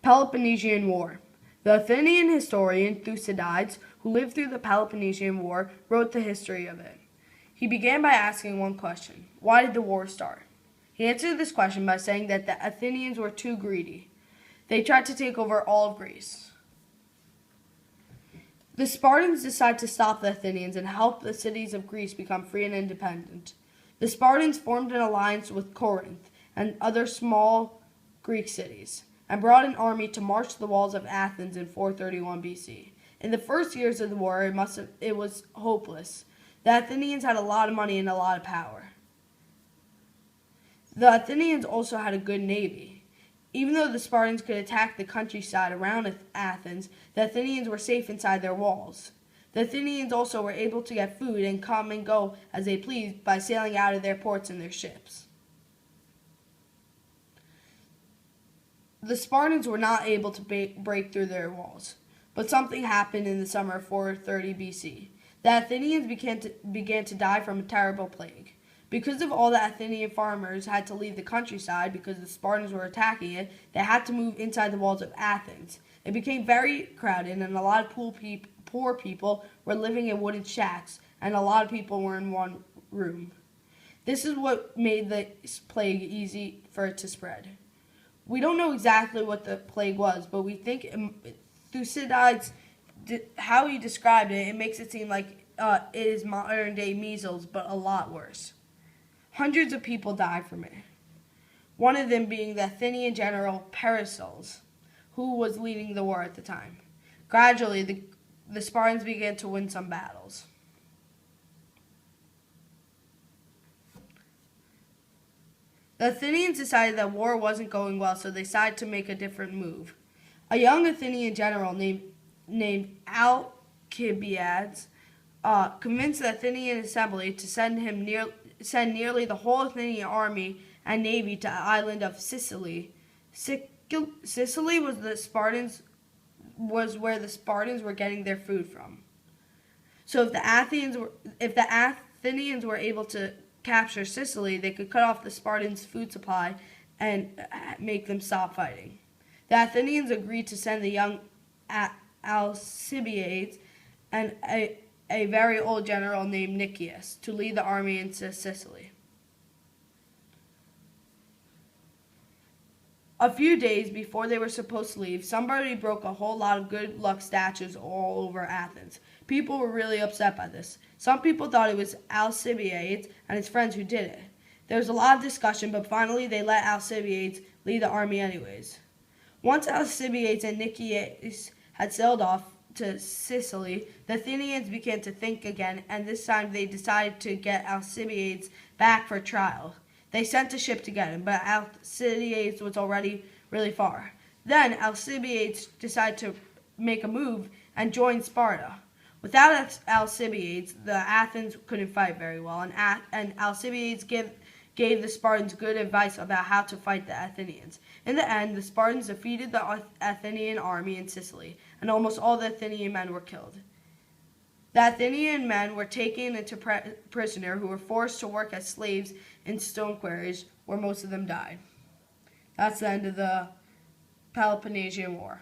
Peloponnesian War. The Athenian historian Thucydides, who lived through the Peloponnesian War, wrote the history of it. He began by asking one question: why did the war start? He answered this question by saying that the Athenians were too greedy. They tried to take over all of Greece. The Spartans decided to stop the Athenians and help the cities of Greece become free and independent. The Spartans formed an alliance with Corinth and other small Greek cities, and brought an army to march the walls of Athens in 431 BC. In the first years of the war, it was hopeless. The Athenians had a lot of money and a lot of power. The Athenians also had a good navy. Even though the Spartans could attack the countryside around Athens, the Athenians were safe inside their walls. The Athenians also were able to get food and come and go as they pleased by sailing out of their ports in their ships. The Spartans were not able to break through their walls, but something happened in the summer of 430 BC. The Athenians began to die from a terrible plague. Because of all the Athenian farmers had to leave the countryside because the Spartans were attacking it, they had to move inside the walls of Athens. It became very crowded, and a lot of poor people were living in wooden shacks, and a lot of people were in one room. This is what made the plague easy for it to spread. We don't know exactly what the plague was, but we think Thucydides, how he described it, it makes it seem like it is modern-day measles, but a lot worse. Hundreds of people died from it, one of them being the Athenian general Pericles, who was leading the war at the time. Gradually, the Spartans began to win some battles. The Athenians decided that war wasn't going well, so they decided to make a different move. A young Athenian general named Alcibiades convinced the Athenian assembly to send nearly the whole Athenian army and navy to the island of Sicily. Sicily was where the Spartans were getting their food from. So if the Athenians were able to capture Sicily, they could cut off the Spartans' food supply and make them stop fighting. The Athenians agreed to send the young Alcibiades and a very old general named Nicias to lead the army into Sicily. A few days before they were supposed to leave, somebody broke a whole lot of good luck statues all over Athens. People were really upset by this. Some people thought it was Alcibiades and his friends who did it. There was a lot of discussion, but finally they let Alcibiades lead the army anyways. Once Alcibiades and Nicias had sailed off to Sicily, the Athenians began to think again, and this time they decided to get Alcibiades back for trial. They sent a ship to get him, but Alcibiades was already really far. Then Alcibiades decided to make a move and join Sparta. Without Alcibiades, the Athens couldn't fight very well, and Alcibiades gave the Spartans good advice about how to fight the Athenians. In the end, the Spartans defeated the Athenian army in Sicily, and almost all the Athenian men were killed. The Athenian men were taken into prisoner, who were forced to work as slaves in stone quarries, where most of them died. That's the end of the Peloponnesian War.